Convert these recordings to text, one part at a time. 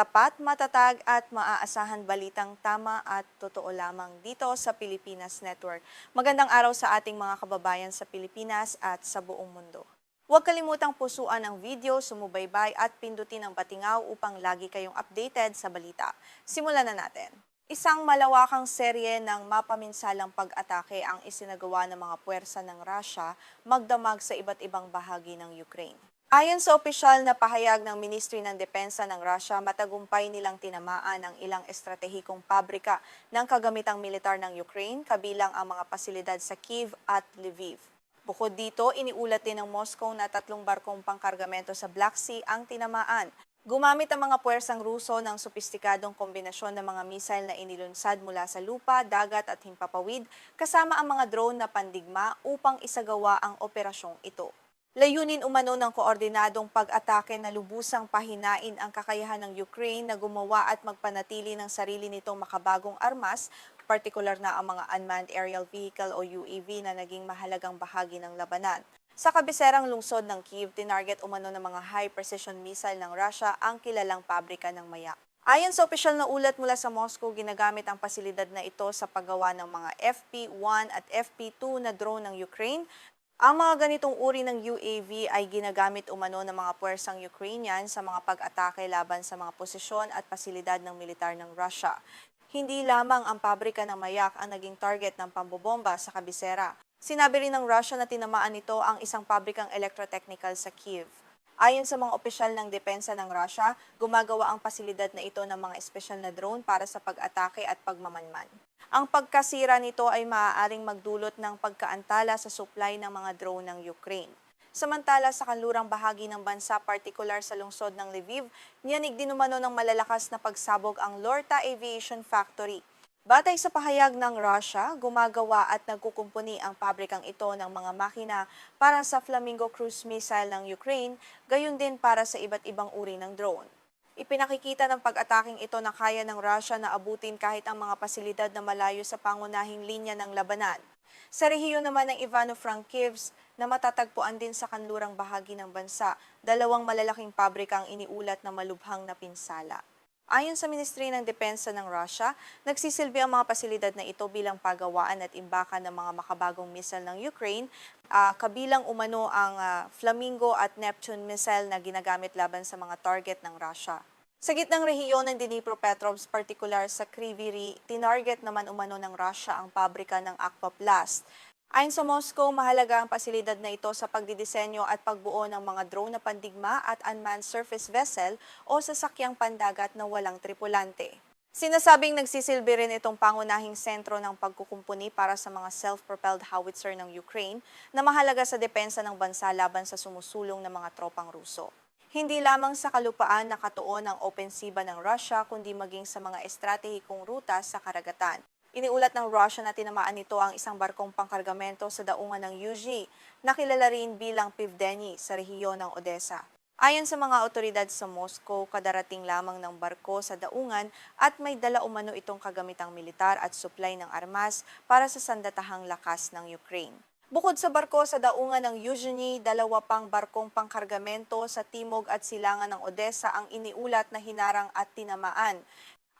Tapat, matatag at maaasahan balitang tama at totoo lamang dito sa Pilipinas Network. Magandang araw sa ating mga kababayan sa Pilipinas at sa buong mundo. Huwag kalimutang pusuan ang video, sumubaybay at pindutin ang patingaw upang lagi kayong updated sa balita. Simulan na natin. Isang malawakang serye ng mapaminsalang pag-atake ang isinagawa ng mga puwersa ng Russia magdamag sa iba't ibang bahagi ng Ukraine. Ayon sa opisyal na pahayag ng Ministry ng Depensa ng Russia, matagumpay nilang tinamaan ang ilang estratehikong pabrika ng kagamitang militar ng Ukraine, kabilang ang mga pasilidad sa Kyiv at Lviv. Bukod dito, iniulat din ng Moscow na 3 barkong pangkargamento sa Black Sea ang tinamaan. Gumamit ang mga puwersang Ruso ng sopistikadong kombinasyon ng mga misail na inilunsad mula sa lupa, dagat at himpapawid, kasama ang mga drone na pandigma upang isagawa ang operasyong ito. Layunin umano ng koordinadong pag-atake na lubusang pahinain ang kakayahan ng Ukraine na gumawa at magpanatili ng sarili nitong makabagong armas, partikular na ang mga unmanned aerial vehicle o UAV na naging mahalagang bahagi ng labanan. Sa kabiserang lungsod ng Kyiv, tinarget umano ng mga high-precision missile ng Russia ang kilalang pabrika ng mayak. Ayon sa opisyal na ulat mula sa Moscow, ginagamit ang pasilidad na ito sa paggawa ng mga FP-1 at FP-2 na drone ng Ukraine. Ang mga ganitong uri ng UAV ay ginagamit umano ng mga puwersang Ukrainian sa mga pag-atake laban sa mga posisyon at pasilidad ng militar ng Russia. Hindi lamang ang pabrika ng mayak ang naging target ng pambobomba sa kabisera. Sinabi rin ng Russia na tinamaan nito ang isang pabrikang electrotechnical sa Kyiv. Ayon sa mga opisyal ng depensa ng Russia, gumagawa ang pasilidad na ito ng mga espesyal na drone para sa pag-atake at pagmamanman. Ang pagkasira nito ay maaaring magdulot ng pagkaantala sa supply ng mga drone ng Ukraine. Samantala sa kanlurang bahagi ng bansa, partikular sa lungsod ng Lviv, niyanig din umano ng malalakas na pagsabog ang Lorta Aviation Factory. Batay sa pahayag ng Russia, gumagawa at nagkukumpuni ang pabrikang ito ng mga makina para sa Flamingo cruise missile ng Ukraine, gayon din para sa iba't ibang uri ng drone. Ipinakikita ng pag-ataking ito na kaya ng Russia na abutin kahit ang mga pasilidad na malayo sa pangunahing linya ng labanan. Sa rehiyon naman ng Ivano-Frankivsk na matatagpuan din sa kanlurang bahagi ng bansa, 2 malalaking pabrika ang iniulat na malubhang napinsala. Ayon sa Ministry ng Depensa ng Russia, nagsisilbi ang mga pasilidad na ito bilang pagawaan at imbakan ng mga makabagong missile ng Ukraine, kabilang umano ang Flamingo at Neptune missile na ginagamit laban sa mga target ng Russia. Sa gitnang rehiyon ng Dnipropetrovsk, partikular sa Kryvyi Rih, tinarget naman umano ng Russia ang pabrika ng Aquaplast. Ayon sa Moscow, mahalaga ang pasilidad na ito sa pagdidisenyo at pagbuo ng mga drone na pandigma at unmanned surface vessel o sasakyang pandagat na walang tripulante. Sinasabing nagsisilbi rin itong pangunahing sentro ng pagkukumpuni para sa mga self-propelled howitzer ng Ukraine na mahalaga sa depensa ng bansa laban sa sumusulong na mga tropang Ruso. Hindi lamang sa kalupaan nakatuon ang opensiba ng Russia kundi maging sa mga estratehikong ruta sa karagatan. Iniulat ng Russia na tinamaan nito ang isang barkong pangkargamento sa daungan ng Yuzhny, na kilala rin bilang Pivdeny sa rehiyon ng Odessa. Ayon sa mga otoridad sa Moscow, kadarating lamang ng barko sa daungan at may dala umano itong kagamitang militar at supply ng armas para sa sandatahang lakas ng Ukraine. Bukod sa barko sa daungan ng Yuzhny, 2 pang barkong pangkargamento sa timog at silangan ng Odessa ang iniulat na hinarang at tinamaan.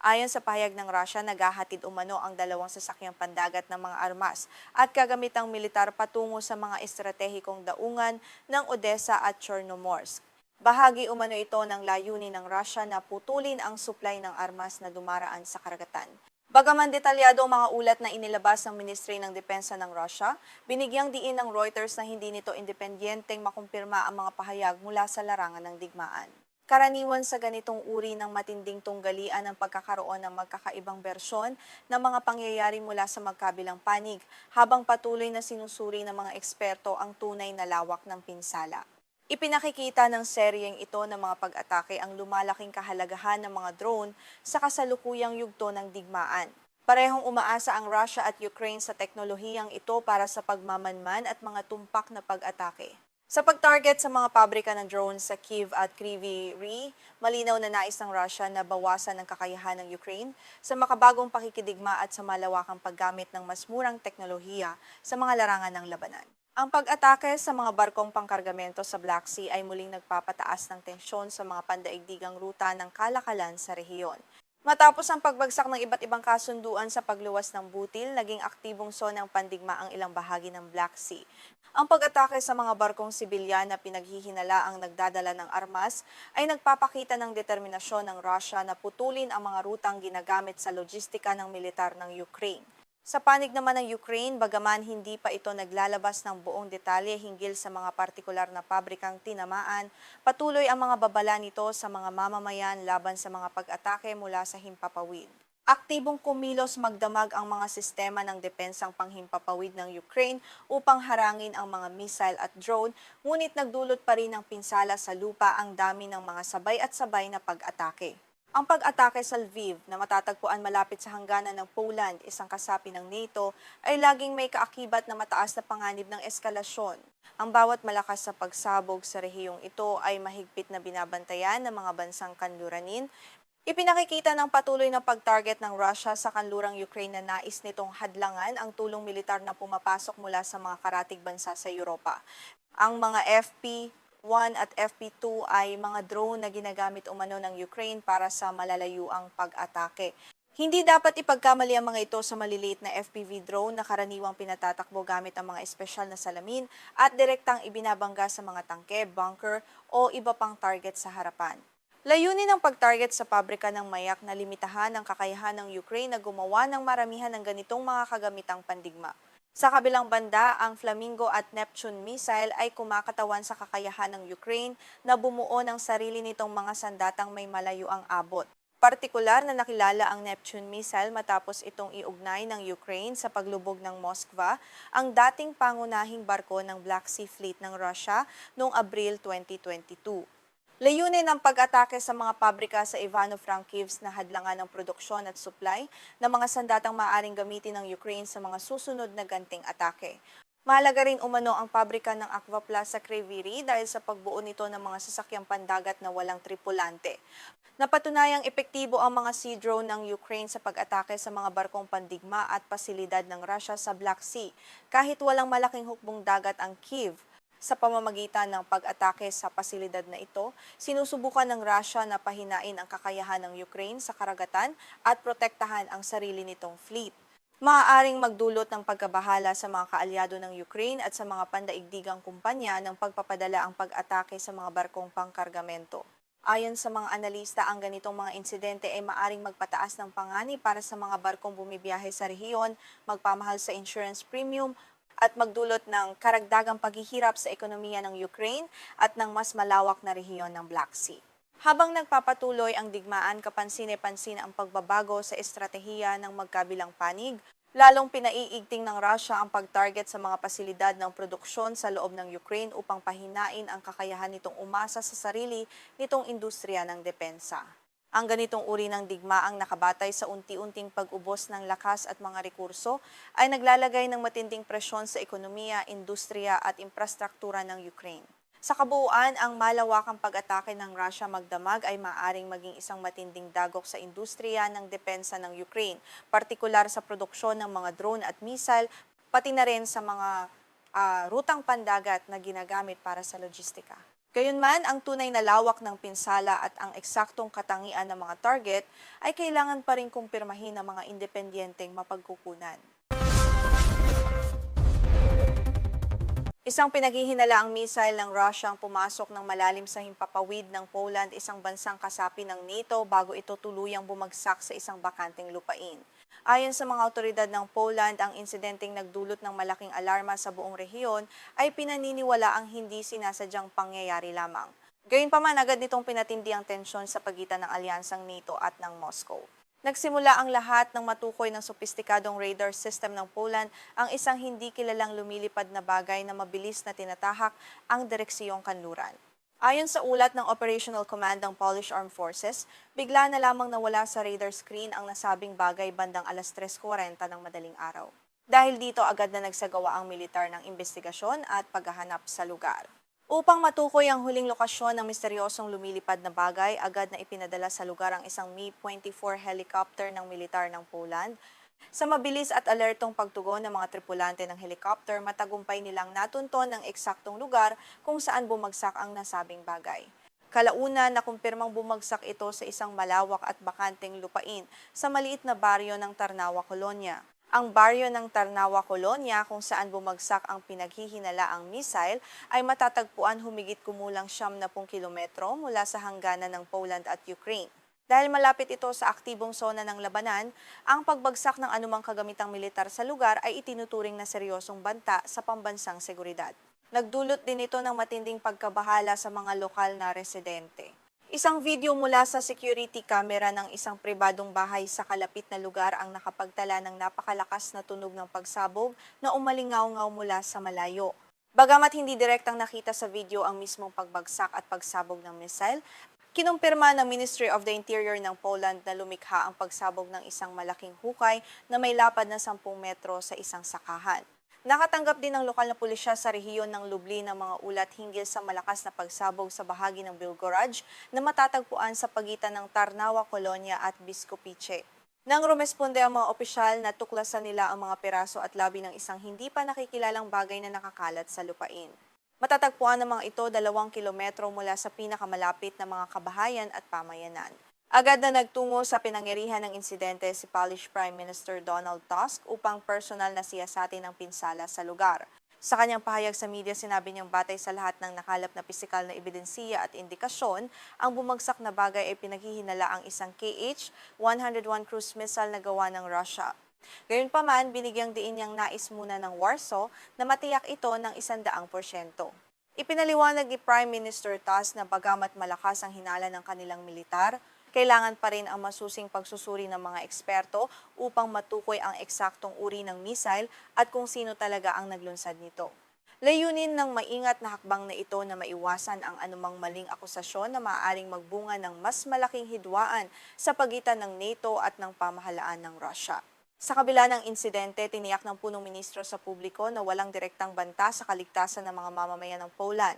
Ayon sa pahayag ng Russia, naghahatid umano ang 2 sasakyang pandagat ng mga armas at kagamitang militar patungo sa mga estratehikong daungan ng Odessa at Chernomorsk. Bahagi umano ito ng layunin ng Russia na putulin ang supply ng armas na dumaraan sa karagatan. Bagaman detalyado ang mga ulat na inilabas ng Ministry ng Depensa ng Russia, binigyang diin ng Reuters na hindi nito independenteng makumpirma ang mga pahayag mula sa larangan ng digmaan. Karaniwan sa ganitong uri ng matinding tunggalian ang pagkakaroon ng magkakaibang bersyon ng mga pangyayari mula sa magkabilang panig, habang patuloy na sinusuri ng mga eksperto ang tunay na lawak ng pinsala. Ipinakikita ng seryeng ito ng mga pag-atake ang lumalaking kahalagahan ng mga drone sa kasalukuyang yugto ng digmaan. Parehong umaasa ang Russia at Ukraine sa teknolohiyang ito para sa pagmamanman at mga tumpak na pag-atake. Sa pag-target sa mga pabrika ng drones sa Kyiv at Kryvyi Rih, malinaw na nais ng Russia na bawasan ang kakayahan ng Ukraine sa makabagong pakikidigma at sa malawakang paggamit ng mas murang teknolohiya sa mga larangan ng labanan. Ang pag-atake sa mga barkong pangkargamento sa Black Sea ay muling nagpapataas ng tensyon sa mga pandaigdigang ruta ng kalakalan sa rehiyon. Matapos ang pagbagsak ng iba't ibang kasunduan sa pagluwas ng butil, naging aktibong zonang pandigma ang ilang bahagi ng Black Sea. Ang pag-atake sa mga barkong sibilyan na pinaghihinala ang nagdadala ng armas ay nagpapakita ng determinasyon ng Russia na putulin ang mga rutang ginagamit sa logistika ng militar ng Ukraine. Sa panig naman ng Ukraine, bagaman hindi pa ito naglalabas ng buong detalye hinggil sa mga partikular na pabrikang tinamaan, patuloy ang mga babala nito sa mga mamamayan laban sa mga pag-atake mula sa himpapawid. Aktibong kumilos magdamag ang mga sistema ng depensang panghimpapawid ng Ukraine upang harangin ang mga missile at drone, ngunit nagdulot pa rin ng pinsala sa lupa ang dami ng mga sabay at sabay na pag-atake. Ang pag-atake sa Lviv na matatagpuan malapit sa hangganan ng Poland, isang kasapi ng NATO, ay laging may kaakibat na mataas na panganib ng eskalasyon. Ang bawat malakas sa pagsabog sa rehiyong ito ay mahigpit na binabantayan ng mga bansang kanluranin. Ipinakikita ng patuloy na pag-target ng Russia sa kanlurang Ukraine na nais nitong hadlangan ang tulong militar na pumapasok mula sa mga karatig bansa sa Europa. Ang mga FP-1 at FP-2 ay mga drone na ginagamit umano ng Ukraine para sa malalayuang pag-atake. Hindi dapat ipagkamali ang mga ito sa maliliit na FPV drone na karaniwang pinatatakbo gamit ang mga espesyal na salamin at direktang ibinabangga sa mga tangke, bunker o iba pang target sa harapan. Layunin ng pag-target sa pabrika ng mayak na limitahan ang kakayahan ng Ukraine na gumawa ng maramihan ng ganitong mga kagamitang pandigma. Sa kabilang banda, ang Flamingo at Neptune missile ay kumakatawan sa kakayahan ng Ukraine na bumuo ng sarili nitong mga sandatang may malayo ang abot. Partikular na nakilala ang Neptune missile matapos itong iugnay ng Ukraine sa paglubog ng Moskva, ang dating pangunahing barko ng Black Sea Fleet ng Russia noong Abril 2022. Layunin ng pag-atake sa mga pabrika sa Ivano-Frankivsk na hadlangan ng produksyon at supply ng mga sandatang maaaring gamitin ng Ukraine sa mga susunod na ganting atake. Mahalaga rin umano ang pabrika ng Aquaplast sa Kryvyi dahil sa pagbuo nito ng mga sasakyang pandagat na walang tripulante. Napatunayang epektibo ang mga sea drone ng Ukraine sa pag-atake sa mga barkong pandigma at pasilidad ng Russia sa Black Sea, kahit walang malaking hukbong dagat ang Kyiv. Sa pamamagitan ng pag-atake sa pasilidad na ito, sinusubukan ng Russia na pahinain ang kakayahan ng Ukraine sa karagatan at protektahan ang sarili nitong fleet. Maaaring magdulot ng pagkabahala sa mga kaalyado ng Ukraine at sa mga pandaigdigang kumpanya ng pagpapadala ang pag-atake sa mga barkong pangkargamento. Ayon sa mga analista, ang ganitong mga insidente ay maaring magpataas ng panganib para sa mga barkong bumibiyahe sa rehiyon, magpamahal sa insurance premium, at magdulot ng karagdagang paghihirap sa ekonomiya ng Ukraine at ng mas malawak na rehiyon ng Black Sea. Habang nagpapatuloy ang digmaan, kapansin-pansin ang pagbabago sa estratehiya ng magkabilang panig, lalong pinaiigting ng Russia ang pag-target sa mga pasilidad ng produksyon sa loob ng Ukraine upang pahinain ang kakayahan nitong umasa sa sarili nitong industriya ng depensa. Ang ganitong uri ng digmaang nakabatay sa unti-unting pag-ubos ng lakas at mga rekurso ay naglalagay ng matinding presyon sa ekonomiya, industriya at infrastruktura ng Ukraine. Sa kabuuan, ang malawakang pag-atake ng Russia magdamag ay maaaring maging isang matinding dagok sa industriya ng depensa ng Ukraine, partikular sa produksyon ng mga drone at missile, pati na rin sa mga rutang pandagat na ginagamit para sa logistika. Gayunman, ang tunay na lawak ng pinsala at ang eksaktong katangian ng mga target ay kailangan pa rin kumpirmahin ng mga independenteng mapagkukunan. Isang pinaghihinalaang missile ng Russia ang pumasok ng malalim sa himpapawid ng Poland, isang bansang kasapi ng NATO, bago ito tuluyang bumagsak sa isang bakanteng lupain. Ayon sa mga awtoridad ng Poland, ang insidenteng nagdulot ng malaking alarma sa buong rehiyon ay pinaniniwala ang hindi sinasadyang pangyayari lamang. Gayunpaman, agad nitong pinatindi ang tensyon sa pagitan ng alyansang NATO at ng Moscow. Nagsimula ang lahat ng matukoy ng sopistikadong radar system ng Poland, ang isang hindi kilalang lumilipad na bagay na mabilis na tinatahak ang direksiyong kanluran. Ayon sa ulat ng Operational Command ng Polish Armed Forces, bigla na lamang nawala sa radar screen ang nasabing bagay bandang alas 3:40 ng madaling araw. Dahil dito, agad na nagsagawa ang militar ng investigasyon at paghahanap sa lugar. Upang matukoy ang huling lokasyon ng misteryosong lumilipad na bagay, agad na ipinadala sa lugar ang isang Mi-24 helicopter ng militar ng Poland. Sa mabilis at alertong pagtugon ng mga tripulante ng helicopter, matagumpay nilang natunton ang eksaktong lugar kung saan bumagsak ang nasabing bagay. Kalaunan, nakumpirmang bumagsak ito sa isang malawak at bakanteng lupain sa maliit na baryo ng Tarnawa, Colonia. Ang baryo ng Tarnawa, Colonia, kung saan bumagsak ang pinaghihinalaang missile, ay matatagpuan humigit kumulang 70 kilometro mula sa hangganan ng Poland at Ukraine. Dahil malapit ito sa aktibong sona ng labanan, ang pagbagsak ng anumang kagamitang militar sa lugar ay itinuturing na seryosong banta sa pambansang seguridad. Nagdulot din ito ng matinding pagkabahala sa mga lokal na residente. Isang video mula sa security camera ng isang pribadong bahay sa kalapit na lugar ang nakapagtala ng napakalakas na tunog ng pagsabog na umalingaw-ngaw mula sa malayo. Bagamat hindi direktang nakita sa video ang mismong pagbagsak at pagsabog ng missile, kinumpirma ng Ministry of the Interior ng Poland na lumikha ang pagsabog ng isang malaking hukay na may lapad na 10 metro sa isang sakahan. Nakatanggap din ng lokal na pulisya sa rehiyon ng Lublin ng mga ulat hinggil sa malakas na pagsabog sa bahagi ng Belgorod na matatagpuan sa pagitan ng Tarnawa, Colonia at Biscopice. Nang rumesponde ang mga opisyal, natuklasan nila ang mga piraso at labi ng isang hindi pa nakikilalang bagay na nakakalat sa lupain. Matatagpuan ng mga ito 2 kilometro mula sa pinakamalapit na mga kabahayan at pamayanan. Agad na nagtungo sa pinangyarihan ng insidente si Polish Prime Minister Donald Tusk upang personal na siyasatin ang pinsala sa lugar. Sa kanyang pahayag sa media, sinabi niyang batay sa lahat ng nakalap na pisikal na ebidensiya at indikasyon, ang bumagsak na bagay ay pinaghihinala ang isang Kh-101 cruise missile na gawa ng Russia. Gayunpaman, binigyang diin niyang nais muna ng Warsaw na matiyak ito ng 100%. Ipinaliwanag ni Prime Minister Tusk na bagamat malakas ang hinala ng kanilang militar, kailangan pa rin ang masusing pagsusuri ng mga eksperto upang matukoy ang eksaktong uri ng missile at kung sino talaga ang naglunsad nito. Layunin ng maingat na hakbang na ito na maiwasan ang anumang maling akusasyon na maaaring magbunga ng mas malaking hidwaan sa pagitan ng NATO at ng pamahalaan ng Russia. Sa kabila ng insidente, tiniyak ng punong ministro sa publiko na walang direktang banta sa kaligtasan ng mga mamamayan ng Poland.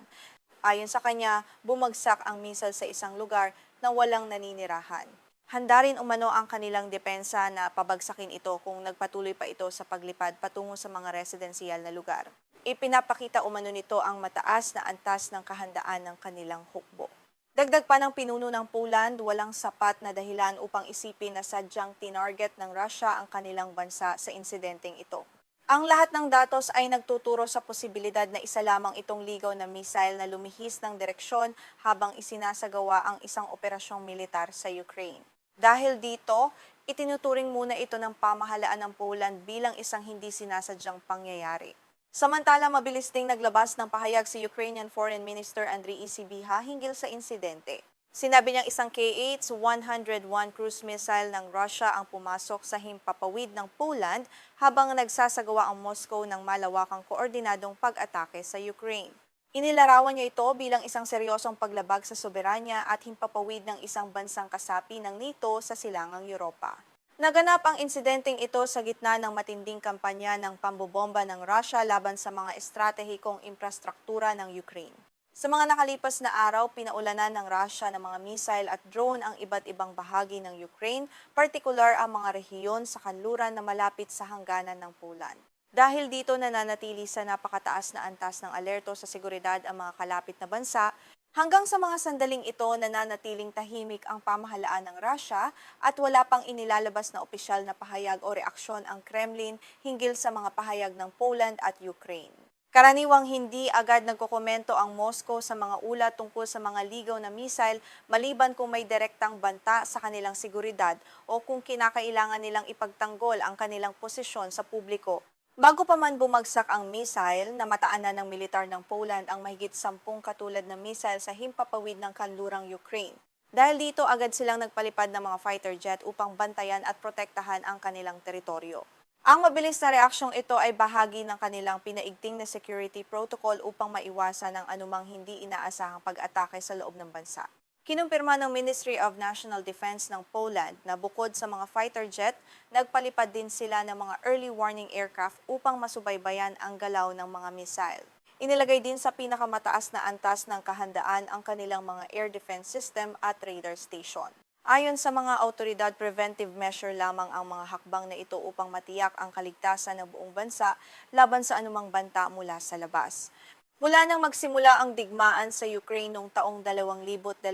Ayon sa kanya, bumagsak ang missile sa isang lugar na walang naninirahan. Handa rin umano ang kanilang depensa na pabagsakin ito kung nagpatuloy pa ito sa paglipad patungo sa mga residensyal na lugar. Ipinapakita umano nito ang mataas na antas ng kahandaan ng kanilang hukbo. Dagdag pa ng pinuno ng Poland, walang sapat na dahilan upang isipin na sadyang tinarget ng Russia ang kanilang bansa sa insidenteng ito. Ang lahat ng datos ay nagtuturo sa posibilidad na isa lamang itong ligaw na missile na lumihis ng direksyon habang isinasagawa ang isang operasyong militar sa Ukraine. Dahil dito, itinuturing muna ito ng pamahalaan ng Poland bilang isang hindi sinasadyang pangyayari. Samantala, mabilis ding naglabas ng pahayag si Ukrainian Foreign Minister Andriy Sybiha hinggil sa insidente. Sinabi niyang isang Kh-101 cruise missile ng Russia ang pumasok sa himpapawid ng Poland habang nagsasagawa ang Moscow ng malawakang koordinadong pag-atake sa Ukraine. Inilarawan niya ito bilang isang seryosong paglabag sa soberanya at himpapawid ng isang bansang kasapi ng NATO sa silangang Europa. Naganap ang insidenteng ito sa gitna ng matinding kampanya ng pambobomba ng Russia laban sa mga estratehikong infrastruktura ng Ukraine. Sa mga nakalipas na araw, pinaulanan ng Russia ng mga missile at drone ang iba't ibang bahagi ng Ukraine, partikular ang mga rehiyon sa kanluran na malapit sa hangganan ng Poland. Dahil dito nananatili sa napakataas na antas ng alerto sa seguridad ang mga kalapit na bansa, hanggang sa mga sandaling ito nananatiling tahimik ang pamahalaan ng Russia at wala pang inilalabas na opisyal na pahayag o reaksyon ang Kremlin hinggil sa mga pahayag ng Poland at Ukraine. Karaniwang hindi agad nagkokomento ang Moscow sa mga ulat tungkol sa mga ligaw na missile maliban kung may direktang banta sa kanilang seguridad o kung kinakailangan nilang ipagtanggol ang kanilang posisyon sa publiko. Bago pa man bumagsak ang missile, namataanan ng militar ng Poland ang mahigit 10 katulad na missile sa himpapawid ng kanlurang Ukraine. Dahil dito, agad silang nagpalipad ng mga fighter jet upang bantayan at protektahan ang kanilang teritoryo. Ang mabilis na reaksyong ito ay bahagi ng kanilang pinaigting na security protocol upang maiwasan ang anumang hindi inaasahang pag-atake sa loob ng bansa. Kinumpirma ng Ministry of National Defense ng Poland na bukod sa mga fighter jet, nagpalipad din sila ng mga early warning aircraft upang masubaybayan ang galaw ng mga missile. Inilagay din sa pinakamataas na antas ng kahandaan ang kanilang mga air defense system at radar station. Ayon sa mga awtoridad, preventive measure lamang ang mga hakbang na ito upang matiyak ang kaligtasan ng buong bansa laban sa anumang banta mula sa labas. Mula nang magsimula ang digmaan sa Ukraine noong taong 2022,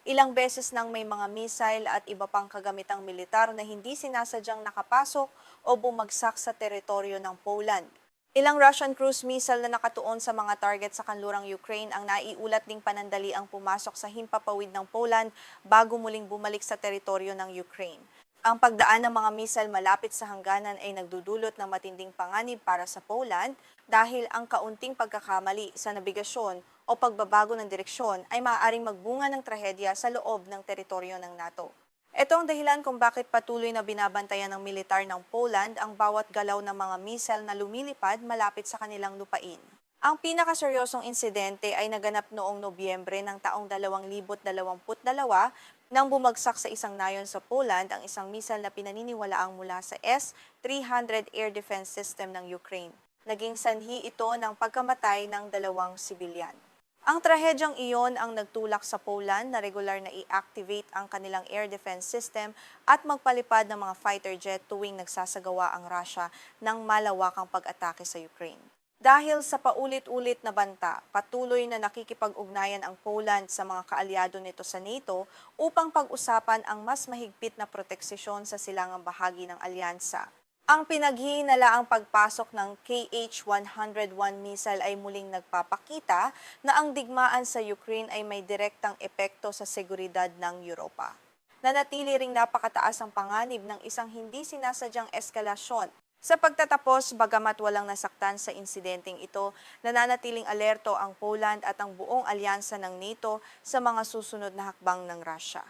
ilang beses nang may mga missile at iba pang kagamitang militar na hindi sinasadyang nakapasok o bumagsak sa teritoryo ng Poland. Ilang Russian cruise missile na nakatuon sa mga target sa kanlurang Ukraine ang naiulat ding panandali ang pumasok sa himpapawid ng Poland bago muling bumalik sa teritoryo ng Ukraine. Ang pagdaan ng mga missile malapit sa hangganan ay nagdudulot ng matinding panganib para sa Poland dahil ang kaunting pagkakamali sa nabigasyon o pagbabago ng direksyon ay maaaring magbunga ng trahedya sa loob ng teritoryo ng NATO. Ito ang dahilan kung bakit patuloy na binabantayan ng militar ng Poland ang bawat galaw ng mga missile na lumilipad malapit sa kanilang lupain. Ang pinakaseryosong insidente ay naganap noong Nobyembre ng taong 2022 nang bumagsak sa isang nayon sa Poland ang isang missile na pinaniniwalaang mula sa S-300 air defense system ng Ukraine. Naging sanhi ito ng pagkamatay ng 2 sibilyan. Ang trahedyang iyon ang nagtulak sa Poland na regular na i-activate ang kanilang air defense system at magpalipad ng mga fighter jet tuwing nagsasagawa ang Russia ng malawakang pag-atake sa Ukraine. Dahil sa paulit-ulit na banta, patuloy na nakikipag-ugnayan ang Poland sa mga kaalyado nito sa NATO upang pag-usapan ang mas mahigpit na proteksyon sa silangang bahagi ng alyansa. Ang pinaghihinalaang pagpasok ng KH-101 missile ay muling nagpapakita na ang digmaan sa Ukraine ay may direktang epekto sa seguridad ng Europa. Nanatili ring napakataas ang panganib ng isang hindi sinasadyang eskalasyon. Sa pagtatapos, bagamat walang nasaktan sa insidenteng ito, nananatiling alerto ang Poland at ang buong alyansa ng NATO sa mga susunod na hakbang ng Russia.